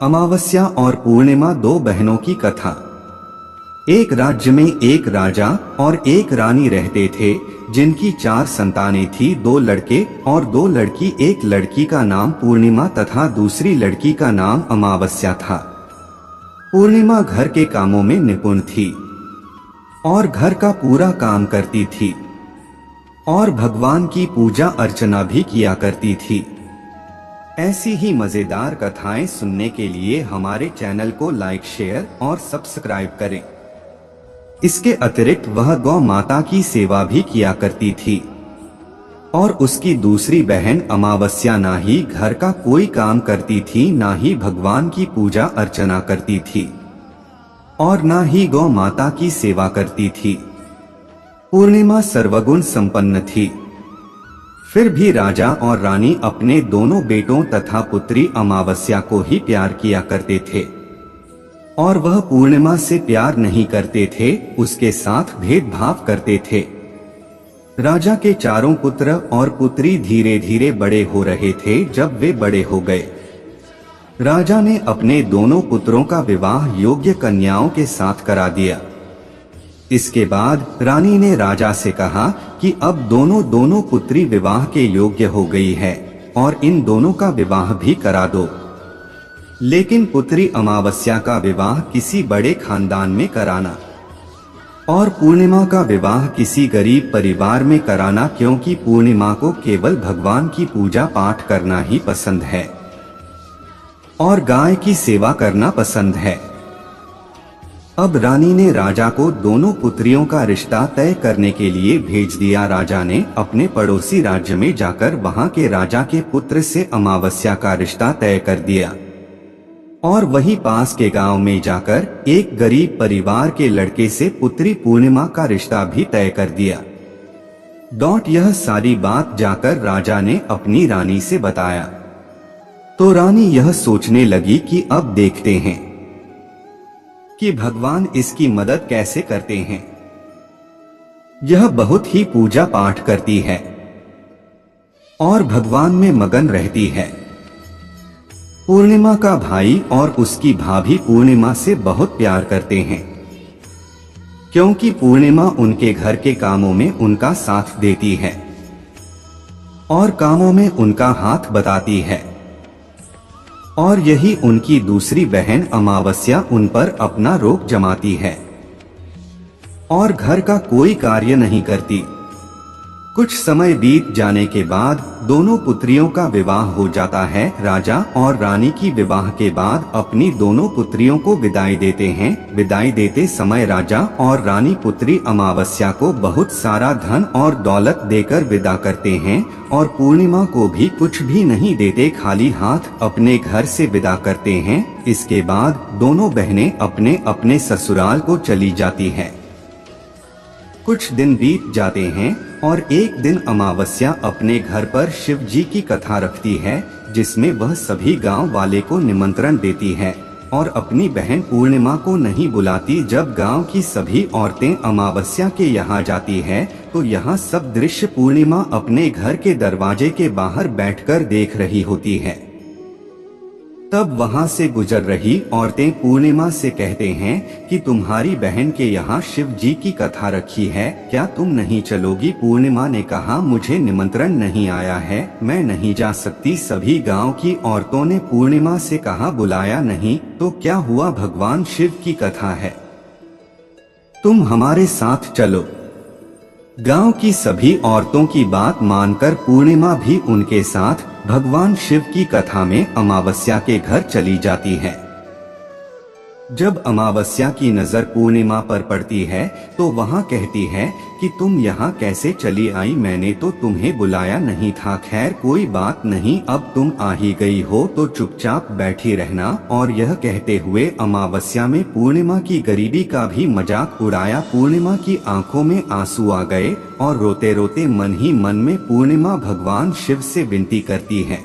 अमावस्या और पूर्णिमा, दो बहनों की कथा। एक राज्य में एक राजा और एक रानी रहते थे, जिनकी 4 संतानें थी, 2 लड़के और 2 लड़की। एक लड़की का नाम पूर्णिमा तथा दूसरी लड़की का नाम अमावस्या था। पूर्णिमा घर के कामों में निपुण थी और घर का पूरा काम करती थी और भगवान की पूजा अर्चना भी किया करती थी। ऐसी ही मजेदार कथाएं सुनने के लिए हमारे चैनल को लाइक, शेयर और सब्सक्राइब करें। इसके अतिरिक्त वह गौ माता की सेवा भी किया करती थी और उसकी दूसरी बहन अमावस्या ना ही घर का कोई काम करती थी, ना ही भगवान की पूजा अर्चना करती थी और ना ही गौ माता की सेवा करती थी। पूर्णिमा सर्वगुण संपन्न थी। फिर भी राजा और रानी अपने दोनों बेटों तथा पुत्री अमावस्या को ही प्यार किया करते थे और वह पूर्णिमा से प्यार नहीं करते थे, उसके साथ भेदभाव करते थे। राजा के 4 पुत्र और पुत्री धीरे धीरे बड़े हो रहे थे। जब वे बड़े हो गए, राजा ने अपने दोनों पुत्रों का विवाह योग्य कन्याओं के साथ करा दिया। इसके बाद रानी ने राजा से कहा कि अब दोनों पुत्री विवाह के योग्य हो गई है और इन दोनों का विवाह भी करा दो। लेकिन पुत्री अमावस्या का विवाह किसी बड़े खानदान में कराना और पूर्णिमा का विवाह किसी गरीब परिवार में कराना, क्योंकि पूर्णिमा को केवल भगवान की पूजा पाठ करना ही पसंद है और गाय की सेवा करना पसंद है। अब रानी ने राजा को दोनों पुत्रियों का रिश्ता तय करने के लिए भेज दिया। राजा ने अपने पड़ोसी राज्य में जाकर वहां के राजा के पुत्र से अमावस्या का रिश्ता तय कर दिया और वहीं पास के गांव में जाकर एक गरीब परिवार के लड़के से पुत्री पूर्णिमा का रिश्ता भी तय कर दिया। यह सारी बात जाकर राजा ने अपनी रानी से बताया तो रानी यह सोचने लगी कि अब देखते हैं कि भगवान इसकी मदद कैसे करते हैं। यह बहुत ही पूजा पाठ करती है और भगवान में मगन रहती है। पूर्णिमा का भाई और उसकी भाभी पूर्णिमा से बहुत प्यार करते हैं, क्योंकि पूर्णिमा उनके घर के कामों में उनका साथ देती है और कामों में उनका हाथ बताती है और यही उनकी दूसरी बहन अमावस्या उन पर अपना रोक जमाती है और घर का कोई कार्य नहीं करती। कुछ समय बीत जाने के बाद दोनों पुत्रियों का विवाह हो जाता है। राजा और रानी की विवाह के बाद अपनी दोनों पुत्रियों को विदाई देते हैं। विदाई देते समय राजा और रानी पुत्री अमावस्या को बहुत सारा धन और दौलत देकर विदा करते हैं और पूर्णिमा को भी कुछ भी नहीं देते, खाली हाथ अपने घर से विदा करते हैं। इसके बाद दोनों बहनें अपने अपने ससुराल को चली जाती हैं। कुछ दिन बीत जाते हैं और एक दिन अमावस्या अपने घर पर शिव जी की कथा रखती है, जिसमें वह सभी गांव वाले को निमंत्रण देती है और अपनी बहन पूर्णिमा को नहीं बुलाती। जब गांव की सभी औरतें अमावस्या के यहाँ जाती है तो यहाँ सब दृश्य पूर्णिमा अपने घर के दरवाजे के बाहर बैठकर देख रही होती है। तब वहां से गुजर रही औरतें पूर्णिमा से कहते हैं कि तुम्हारी बहन के यहाँ शिव जी की कथा रखी है, क्या तुम नहीं चलोगी? पूर्णिमा ने कहा, मुझे निमंत्रण नहीं आया है, मैं नहीं जा सकती। सभी गांव की औरतों ने पूर्णिमा से कहा, बुलाया नहीं तो क्या हुआ, भगवान शिव की कथा है, तुम हमारे साथ चलो। गांव की सभी औरतों की बात मानकर पूर्णिमा भी उनके साथ भगवान शिव की कथा में अमावस्या के घर चली जाती है। जब अमावस्या की नजर पूर्णिमा पर पड़ती है तो वहां कहती है कि तुम यहाँ कैसे चली आई, मैंने तो तुम्हें बुलाया नहीं था। खैर कोई बात नहीं, अब तुम आ ही गई हो तो चुपचाप बैठी रहना। और यह कहते हुए अमावस्या में पूर्णिमा की गरीबी का भी मजाक उड़ाया। पूर्णिमा की आंखों में आंसू आ गए और रोते रोते मन ही मन में पूर्णिमा भगवान शिव से विनती करती है,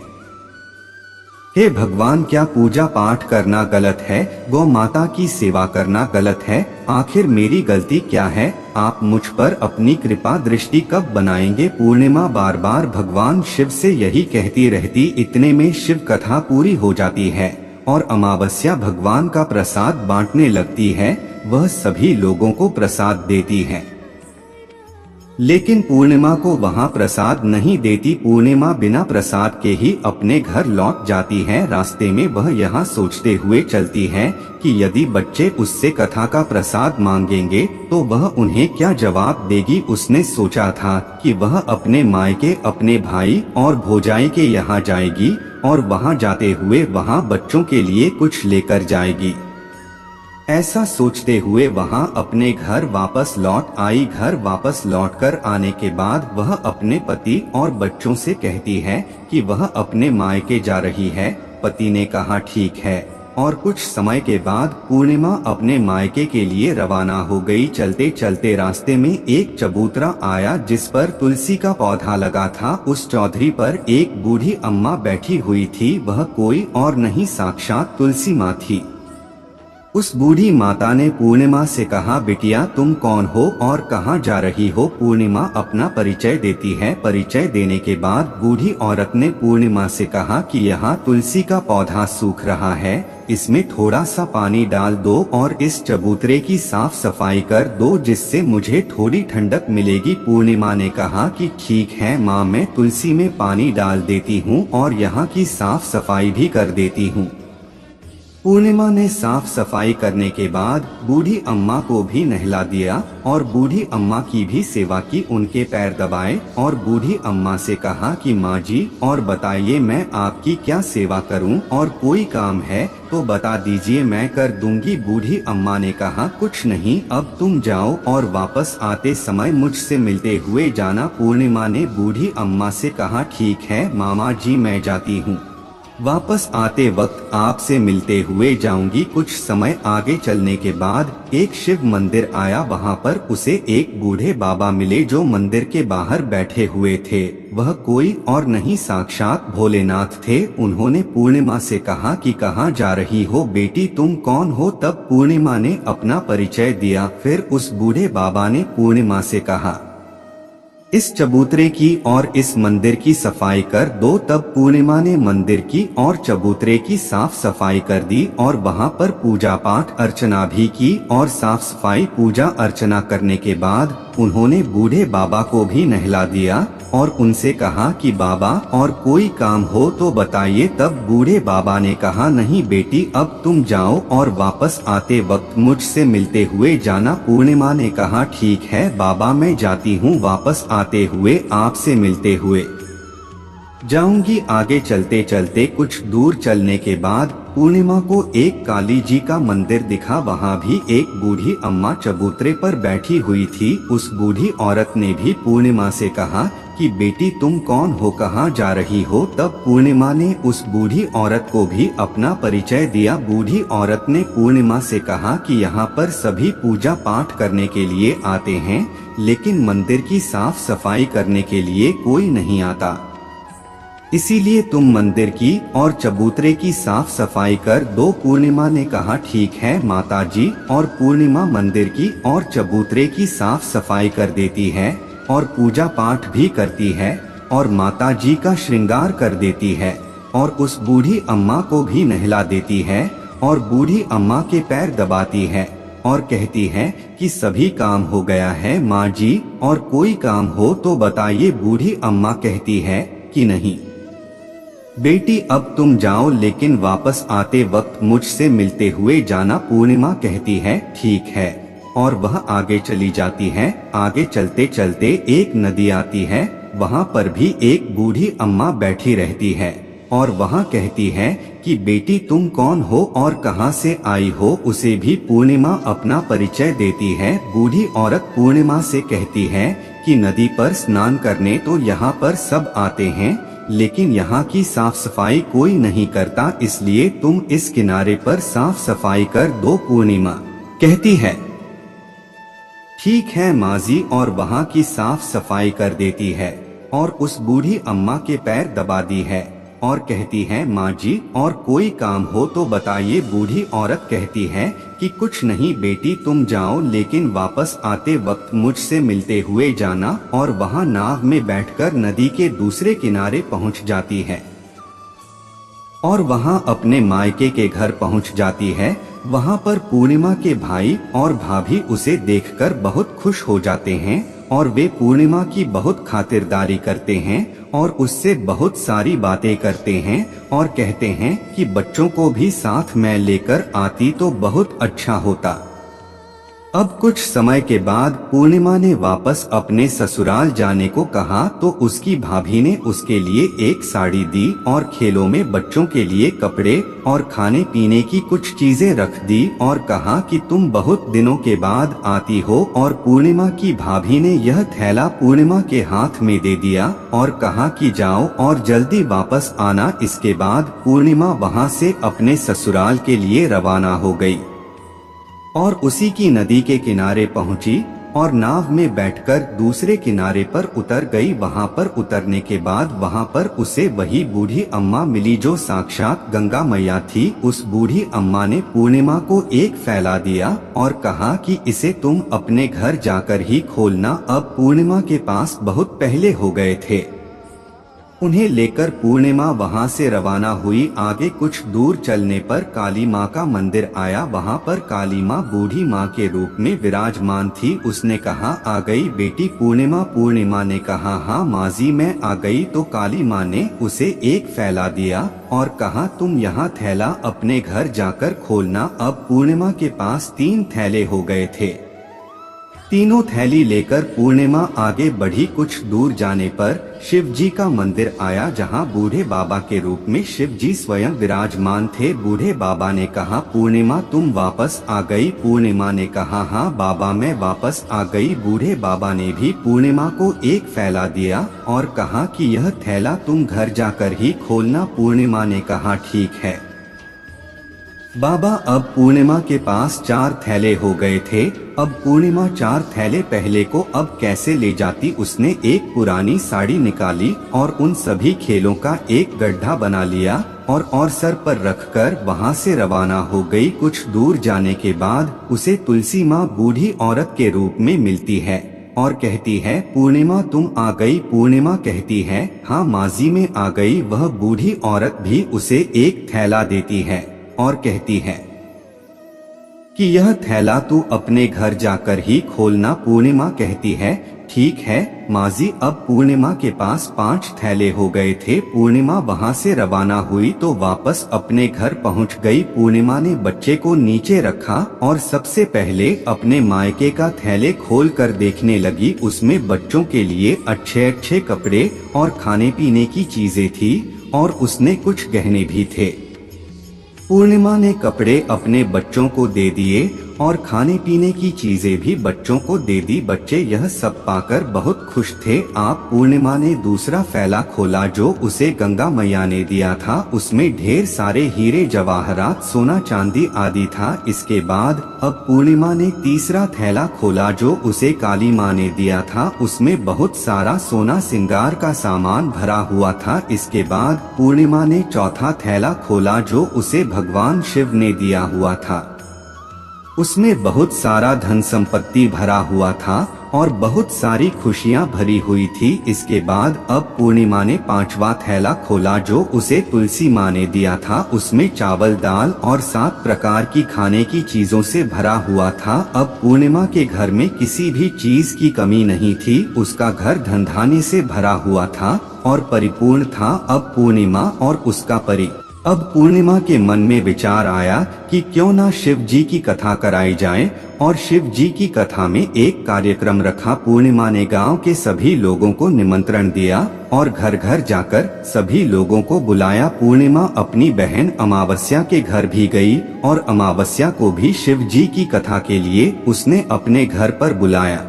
हे भगवान, क्या पूजा पाठ करना गलत है? गौ माता की सेवा करना गलत है? आखिर मेरी गलती क्या है? आप मुझ पर अपनी कृपा दृष्टि कब बनाएंगे? पूर्णिमा बार बार भगवान शिव से यही कहती रहती। इतने में शिव कथा पूरी हो जाती है और अमावस्या भगवान का प्रसाद बांटने लगती है। वह सभी लोगों को प्रसाद देती है, लेकिन पूर्णिमा को वहां प्रसाद नहीं देती। पूर्णिमा बिना प्रसाद के ही अपने घर लौट जाती है। रास्ते में वह यहाँ सोचते हुए चलती है कि यदि बच्चे उससे कथा का प्रसाद मांगेंगे तो वह उन्हें क्या जवाब देगी। उसने सोचा था कि वह अपने मायके, अपने भाई और भौजाई के यहाँ जाएगी और वहाँ जाते हुए वहाँ बच्चों के लिए कुछ लेकर जाएगी। ऐसा सोचते हुए वहां अपने घर वापस लौट आई। घर वापस लौटकर आने के बाद वह अपने पति और बच्चों से कहती है कि वह अपने मायके जा रही है। पति ने कहा ठीक है, और कुछ समय के बाद पूर्णिमा अपने मायके के लिए रवाना हो गई। चलते चलते रास्ते में एक चबूतरा आया जिस पर तुलसी का पौधा लगा था। उस चौधरी पर एक बूढ़ी अम्मा बैठी हुई थी। वह कोई और नहीं, साक्षात तुलसी माँ थी। उस बूढ़ी माता ने पूर्णिमा से कहा, बिटिया तुम कौन हो और कहाँ जा रही हो। पूर्णिमा अपना परिचय देती है। परिचय देने के बाद बूढ़ी औरत ने पूर्णिमा से कहा कि यहाँ तुलसी का पौधा सूख रहा है, इसमें थोड़ा सा पानी डाल दो और इस चबूतरे की साफ सफाई कर दो, जिससे मुझे थोड़ी ठंडक मिलेगी। पूर्णिमा ने कहा कि ठीक है माँ, मैं तुलसी में पानी डाल देती हूँ और यहाँ की साफ सफाई भी कर देती हूँ। पूर्णिमा ने साफ सफाई करने के बाद बूढ़ी अम्मा को भी नहला दिया और बूढ़ी अम्मा की भी सेवा की। उनके पैर दबाए और बूढ़ी अम्मा से कहा कि माँ जी और बताइए मैं आपकी क्या सेवा करूं, और कोई काम है तो बता दीजिए, मैं कर दूंगी। बूढ़ी अम्मा ने कहा कुछ नहीं, अब तुम जाओ और वापस आते समय मुझसे मिलते हुए जाना। पूर्णिमा ने बूढ़ी अम्मा से कहा ठीक है मामा जी, मैं जाती हूँ, वापस आते वक्त आपसे मिलते हुए जाऊंगी। कुछ समय आगे चलने के बाद एक शिव मंदिर आया। वहां पर उसे एक बूढ़े बाबा मिले जो मंदिर के बाहर बैठे हुए थे। वह कोई और नहीं, साक्षात भोलेनाथ थे। उन्होंने पूर्णिमा से कहा कि कहाँ जा रही हो बेटी, तुम कौन हो। तब पूर्णिमा ने अपना परिचय दिया। फिर उस बूढ़े बाबा ने पूर्णिमा से कहा इस चबूतरे की और इस मंदिर की सफाई कर दो। तब पूर्णिमा ने मंदिर की और चबूतरे की साफ सफाई कर दी और वहां पर पूजा पाठ अर्चना भी की। और साफ सफाई पूजा अर्चना करने के बाद उन्होंने बूढ़े बाबा को भी नहला दिया और उनसे कहा कि बाबा और कोई काम हो तो बताइए। तब बूढ़े बाबा ने कहा नहीं बेटी, अब तुम जाओ और वापस आते वक्त मुझसे मिलते हुए जाना। पूर्णिमा ने कहा ठीक है बाबा, मैं जाती हूँ, वापस आते हुए आपसे मिलते हुए जाऊंगी। आगे चलते चलते कुछ दूर चलने के बाद पूर्णिमा को एक काली जी का मंदिर दिखा। वहां भी एक बूढ़ी अम्मा चबूतरे पर बैठी हुई थी। उस बूढ़ी औरत ने भी पूर्णिमा से कहा कि बेटी तुम कौन हो, कहाँ जा रही हो। तब पूर्णिमा ने उस बूढ़ी औरत को भी अपना परिचय दिया। बूढ़ी औरत ने पूर्णिमा से कहा कि यहाँ पर सभी पूजा पाठ करने के लिए आते हैं, लेकिन मंदिर की साफ सफाई करने के लिए कोई नहीं आता, इसीलिए तुम मंदिर की और चबूतरे की साफ सफाई कर दो। पूर्णिमा ने कहा ठीक है माताजी, और पूर्णिमा मंदिर की और चबूतरे की साफ सफाई कर देती है और पूजा पाठ भी करती है और माताजी का श्रृंगार कर देती है और उस बूढ़ी अम्मा को भी नहला देती है और बूढ़ी अम्मा के पैर दबाती है और कहती है कि सभी काम हो गया है माँ जी, और कोई काम हो तो बताइए। बूढ़ी अम्मा कहती है कि नहीं बेटी, अब तुम जाओ, लेकिन वापस आते वक्त मुझसे मिलते हुए जाना। पूर्णिमा कहती है ठीक है, और वह आगे चली जाती है। आगे चलते चलते एक नदी आती है। वहाँ पर भी एक बूढ़ी अम्मा बैठी रहती है और वहाँ कहती है कि बेटी तुम कौन हो और कहाँ से आई हो। उसे भी पूर्णिमा अपना परिचय देती है। बूढ़ी औरत पूर्णिमा से कहती है कि नदी पर स्नान करने तो यहाँ पर सब आते हैं, लेकिन यहाँ की साफ सफाई कोई नहीं करता, इसलिए तुम इस किनारे पर साफ सफाई कर दो। पूर्णिमा कहती है ठीक है माँ जी, और वहाँ की साफ सफाई कर देती है और उस बूढ़ी अम्मा के पैर दबा दी है और कहती है माँ जी, और कोई काम हो तो बताइए। बूढ़ी औरत कहती है कि कुछ नहीं बेटी, तुम जाओ, लेकिन वापस आते वक्त मुझसे मिलते हुए जाना। और वहाँ नाव में बैठकर नदी के दूसरे किनारे पहुँच जाती है। और वहां अपने मायके के घर पहुंच जाती है। वहां पर पूर्णिमा के भाई और भाभी उसे देखकर बहुत खुश हो जाते हैं और वे पूर्णिमा की बहुत खातिरदारी करते हैं और उससे बहुत सारी बातें करते हैं और कहते हैं कि बच्चों को भी साथ में लेकर आती तो बहुत अच्छा होता। अब कुछ समय के बाद पूर्णिमा ने वापस अपने ससुराल जाने को कहा तो उसकी भाभी ने उसके लिए एक साड़ी दी और खेलों में बच्चों के लिए कपड़े और खाने पीने की कुछ चीजें रख दी और कहा कि तुम बहुत दिनों के बाद आती हो। और पूर्णिमा की भाभी ने यह थैला पूर्णिमा के हाथ में दे दिया और कहा कि जाओ और जल्दी वापस आना। इसके बाद पूर्णिमा वहां से अपने ससुराल के लिए रवाना हो गई और उसी की नदी के किनारे पहुंची और नाव में बैठकर दूसरे किनारे पर उतर गई। वहां पर उतरने के बाद वहां पर उसे वही बूढ़ी अम्मा मिली जो साक्षात गंगा मैया थी। उस बूढ़ी अम्मा ने पूर्णिमा को एक फैला दिया और कहा कि इसे तुम अपने घर जाकर ही खोलना। अब पूर्णिमा के पास बहुत पहले हो गए थे। उन्हें लेकर पूर्णिमा वहां से रवाना हुई। आगे कुछ दूर चलने पर काली माँ का मंदिर आया। वहां पर काली माँ बूढ़ी माँ के रूप में विराजमान थी। उसने कहा, आ गई बेटी पूर्णिमा। पूर्णिमा ने कहा, हाँ माजी मैं आ गई। तो काली माँ ने उसे एक फैला दिया और कहा, तुम यहाँ थैला अपने घर जाकर खोलना। अब पूर्णिमा के पास 3 थैले हो गए थे। तीनों थैली लेकर पूर्णिमा आगे बढ़ी। कुछ दूर जाने पर शिव जी का मंदिर आया जहां बूढ़े बाबा के रूप में शिव जी स्वयं विराजमान थे। बूढ़े बाबा ने कहा, पूर्णिमा तुम वापस आ गई। पूर्णिमा ने कहा, हाँ बाबा मैं वापस आ गई। बूढ़े बाबा ने भी पूर्णिमा को एक फैला दिया और कहा कि यह थैला तुम घर जाकर ही खोलना। पूर्णिमा ने कहा, ठीक है बाबा। अब पूर्णिमा के पास 4 थैले हो गए थे। अब पूर्णिमा 4 थैले पहले को अब कैसे ले जाती। उसने एक पुरानी साड़ी निकाली और उन सभी खेलों का एक गड्ढा बना लिया और सर पर रखकर वहां से रवाना हो गई। कुछ दूर जाने के बाद उसे तुलसी माँ बूढ़ी औरत के रूप में मिलती है और कहती है, पूर्णिमा तुम आ गई। पूर्णिमा कहती है, हाँ माजी में आ गई। वह बूढ़ी औरत भी उसे एक थैला देती है और कहती है कि यह थैला तू अपने घर जाकर ही खोलना। पूर्णिमा कहती है, ठीक है माजी। अब पूर्णिमा के पास 5 थैले हो गए थे। पूर्णिमा वहां से रवाना हुई तो वापस अपने घर पहुंच गई। पूर्णिमा ने बच्चे को नीचे रखा और सबसे पहले अपने मायके का थैले खोल कर देखने लगी। उसमें बच्चों के लिए अच्छे अच्छे कपड़े और खाने पीने की चीजें थी और उसने कुछ गहने भी थे। पूर्णिमा ने कपड़े अपने बच्चों को दे दिए और खाने पीने की चीजें भी बच्चों को दे दी। बच्चे यह सब पाकर बहुत खुश थे। आप पूर्णिमा ने दूसरा फैला खोला जो उसे गंगा मैया ने दिया था। उसमें ढेर सारे हीरे जवाहरात सोना चांदी आदि था। इसके बाद अब पूर्णिमा ने तीसरा थैला खोला जो उसे काली माँ ने दिया था। उसमें बहुत सारा सोना सिंगार का सामान भरा हुआ था। इसके बाद पूर्णिमा ने चौथा थैला खोला जो उसे भगवान शिव ने दिया हुआ था। उसमें बहुत सारा धन संपत्ति भरा हुआ था और बहुत सारी खुशियां भरी हुई थी। इसके बाद अब पूर्णिमा ने 5वां थैला खोला जो उसे तुलसी माँ ने दिया था। उसमें चावल दाल और 7 प्रकार की खाने की चीजों से भरा हुआ था। अब पूर्णिमा के घर में किसी भी चीज की कमी नहीं थी। उसका घर धन धान्य से भरा हुआ था और परिपूर्ण था। अब पूर्णिमा और उसका पति अब पूर्णिमा के मन में विचार आया कि क्यों ना शिव जी की कथा कराई जाए और शिव जी की कथा में एक कार्यक्रम रखा। पूर्णिमा ने गांव के सभी लोगों को निमंत्रण दिया और घर घर जाकर सभी लोगों को बुलाया। पूर्णिमा अपनी बहन अमावस्या के घर भी गई और अमावस्या को भी शिव जी की कथा के लिए उसने अपने घर पर बुलाया।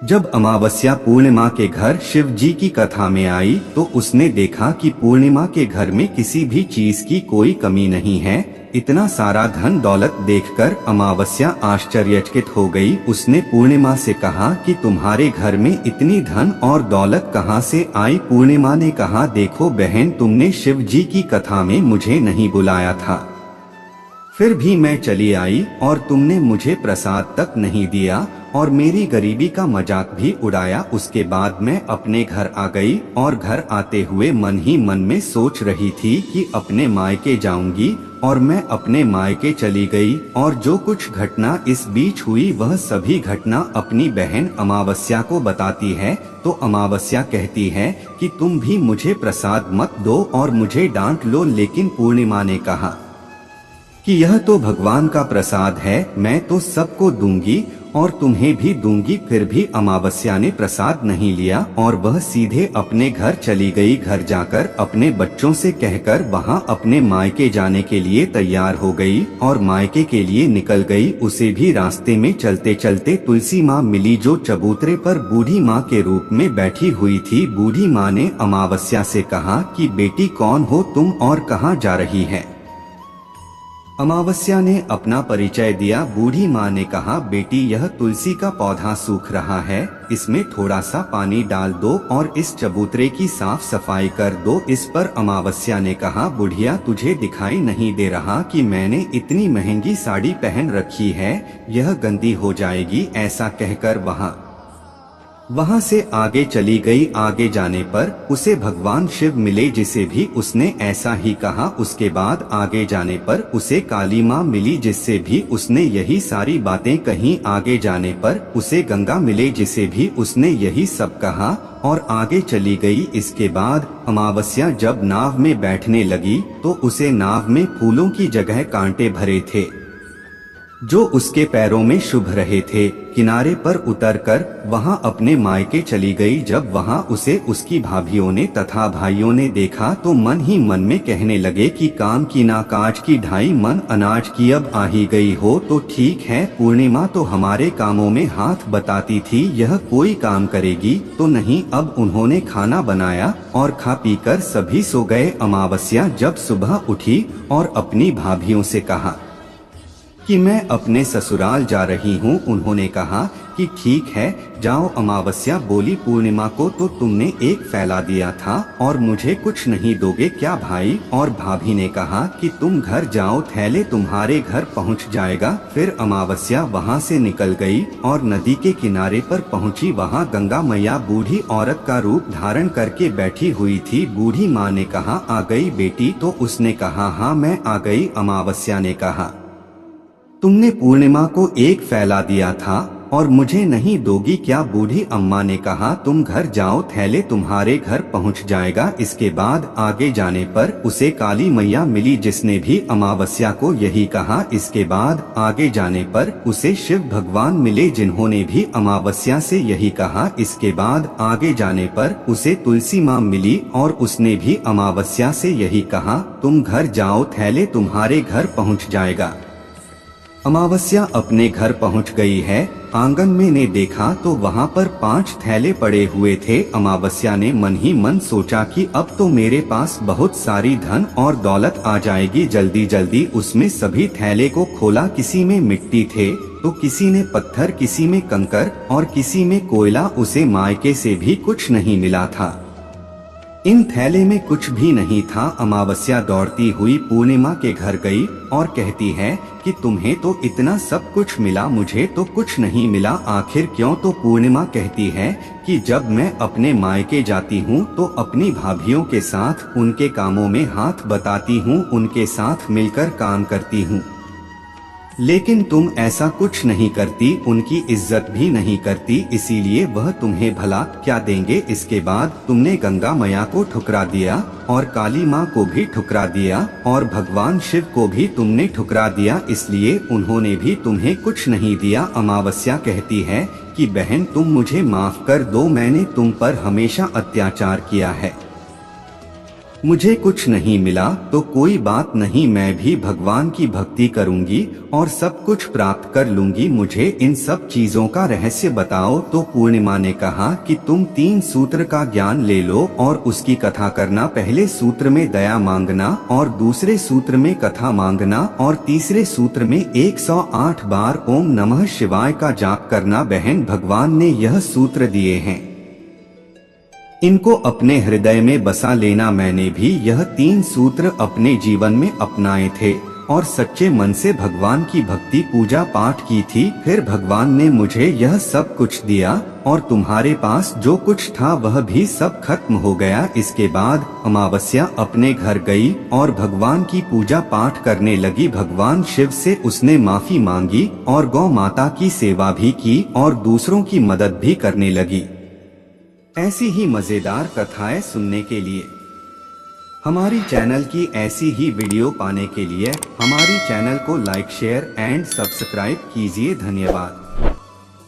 जब अमावस्या पूर्णिमा के घर शिव जी की कथा में आई तो उसने देखा कि पूर्णिमा के घर में किसी भी चीज की कोई कमी नहीं है। इतना सारा धन दौलत देखकर अमावस्या आश्चर्यचकित हो गई। उसने पूर्णिमा से कहा कि तुम्हारे घर में इतनी धन और दौलत कहाँ से आई। पूर्णिमा ने कहा, देखो बहन, तुमने शिव जी की कथा में मुझे नहीं बुलाया था। फिर भी मैं चली आई और तुमने मुझे प्रसाद तक नहीं दिया और मेरी गरीबी का मजाक भी उड़ाया। उसके बाद मैं अपने घर आ गई और घर आते हुए मन ही मन में सोच रही थी कि अपने मायके जाऊंगी, और मैं अपने मायके चली गई। और जो कुछ घटना इस बीच हुई वह सभी घटना अपनी बहन अमावस्या को बताती है। तो अमावस्या कहती है कि तुम भी मुझे प्रसाद मत दो और मुझे डांट लो, लेकिन पूर्णिमा ने कहा कि यह तो भगवान का प्रसाद है, मैं तो सबको दूंगी और तुम्हें भी दूंगी। फिर भी अमावस्या ने प्रसाद नहीं लिया और वह सीधे अपने घर चली गई। घर जाकर अपने बच्चों से कहकर वहां अपने मायके जाने के लिए तैयार हो गई और मायके के लिए निकल गई। उसे भी रास्ते में चलते चलते तुलसी माँ मिली, जो चबूतरे पर बूढ़ी माँ के रूप में बैठी हुई थी। बूढ़ी माँ ने अमावस्या से कहा कि बेटी कौन हो तुम और कहाँ जा रही है। अमावस्या ने अपना परिचय दिया। बूढ़ी माँ ने कहा, बेटी यह तुलसी का पौधा सूख रहा है, इसमें थोड़ा सा पानी डाल दो और इस चबूतरे की साफ सफाई कर दो। इस पर अमावस्या ने कहा, बुढ़िया तुझे दिखाई नहीं दे रहा कि मैंने इतनी महंगी साड़ी पहन रखी है, यह गंदी हो जाएगी। ऐसा कहकर वहां से आगे चली गई। आगे जाने पर उसे भगवान शिव मिले, जिसे भी उसने ऐसा ही कहा। उसके बाद आगे जाने पर उसे काली माँ मिली, जिससे भी उसने यही सारी बातें कही। आगे जाने पर उसे गंगा मिले, जिसे भी उसने यही सब कहा और आगे चली गई। इसके बाद अमावस्या जब नाव में बैठने लगी तो उसे नाव में फूलों की जगह कांटे भरे थे, जो उसके पैरों में शुभ रहे थे। किनारे पर उतरकर वहां अपने मायके चली गई। जब वहां उसे उसकी भाभियों ने तथा भाइयों ने देखा तो मन ही मन में कहने लगे कि काम की ना काज की ढाई मन अनाज की, अब आ ही गई हो तो ठीक है। पूर्णिमा तो हमारे कामों में हाथ बताती थी, यह कोई काम करेगी तो नहीं। अब उन्होंने खाना बनाया और खा पीकर सभी सो गए। अमावस्या जब सुबह उठी और अपनी भाभियों से कहा कि मैं अपने ससुराल जा रही हूँ। उन्होंने कहा कि ठीक है जाओ। अमावस्या बोली, पूर्णिमा को तो तुमने एक फैला दिया था और मुझे कुछ नहीं दोगे क्या भाई? और भाभी ने कहा कि तुम घर जाओ, थैले तुम्हारे घर पहुँच जाएगा। फिर अमावस्या वहाँ से निकल गई और नदी के किनारे पर पहुँची। वहाँ गंगा मैया बूढ़ी औरत का रूप धारण करके बैठी हुई थी। बूढ़ी माँ ने कहा, आ गई बेटी? तो उसने कहा, हाँ मैं आ गई। अमावस्या ने कहा, तुमने पूर्णिमा को एक फैला दिया था और मुझे नहीं दोगी क्या? बूढ़ी अम्मा ने कहा, तुम घर जाओ, थैले तुम्हारे घर पहुंच जाएगा। इसके बाद आगे जाने पर उसे काली मैया मिली, जिसने भी अमावस्या को यही कहा। इसके बाद आगे जाने पर उसे शिव भगवान मिले, जिन्होंने भी अमावस्या से यही कहा। इसके बाद आगे जाने पर उसे तुलसी माँ मिली और उसने भी अमावस्या से यही कहा, तुम घर जाओ, थैले तुम्हारे घर पहुँच जाएगा। अमावस्या अपने घर पहुंच गई है। आंगन में ने देखा तो वहां पर 5 थैले पड़े हुए थे। अमावस्या ने मन ही मन सोचा कि अब तो मेरे पास बहुत सारी धन और दौलत आ जाएगी। जल्दी जल्दी उसमें सभी थैले को खोला। किसी में मिट्टी थे तो किसी ने पत्थर, किसी में कंकर और किसी में कोयला। उसे मायके से भी कुछ नहीं मिला था। इन थैले में कुछ भी नहीं था। अमावस्या दौड़ती हुई पूर्णिमा के घर गई और कहती है कि तुम्हें तो इतना सब कुछ मिला, मुझे तो कुछ नहीं मिला, आखिर क्यों? तो पूर्णिमा कहती है कि जब मैं अपने मायके जाती हूँ तो अपनी भाभियों के साथ उनके कामों में हाथ बटाती हूँ, उनके साथ मिलकर काम करती हूँ, लेकिन तुम ऐसा कुछ नहीं करती, उनकी इज्जत भी नहीं करती, इसीलिए वह तुम्हें भला क्या देंगे। इसके बाद तुमने गंगा मैया को ठुकरा दिया और काली माँ को भी ठुकरा दिया और भगवान शिव को भी तुमने ठुकरा दिया, इसलिए उन्होंने भी तुम्हें कुछ नहीं दिया। अमावस्या कहती है कि बहन तुम मुझे माफ कर दो, मैंने तुम पर हमेशा अत्याचार किया है, मुझे कुछ नहीं मिला तो कोई बात नहीं, मैं भी भगवान की भक्ति करूंगी और सब कुछ प्राप्त कर लूंगी, मुझे इन सब चीजों का रहस्य बताओ। तो पूर्णिमा ने कहा कि तुम 3 सूत्र का ज्ञान ले लो और उसकी कथा करना। पहले सूत्र में दया मांगना और दूसरे सूत्र में कथा मांगना और तीसरे सूत्र में 108 बार ओम नमः शिवाय का जाप करना। बहन भगवान ने यह सूत्र दिए हैं, इनको अपने हृदय में बसा लेना। मैंने भी यह 3 सूत्र अपने जीवन में अपनाए थे और सच्चे मन से भगवान की भक्ति पूजा पाठ की थी। फिर भगवान ने मुझे यह सब कुछ दिया और तुम्हारे पास जो कुछ था वह भी सब खत्म हो गया। इसके बाद अमावस्या अपने घर गई और भगवान की पूजा पाठ करने लगी। भगवान शिव से उसने माफी मांगी और गौ माता की सेवा भी की और दूसरों की मदद भी करने लगी। ऐसी ही मजेदार कथाएं सुनने के लिए हमारी चैनल की ऐसी ही वीडियो पाने के लिए हमारी चैनल को लाइक शेयर एंड सब्सक्राइब कीजिए। धन्यवाद।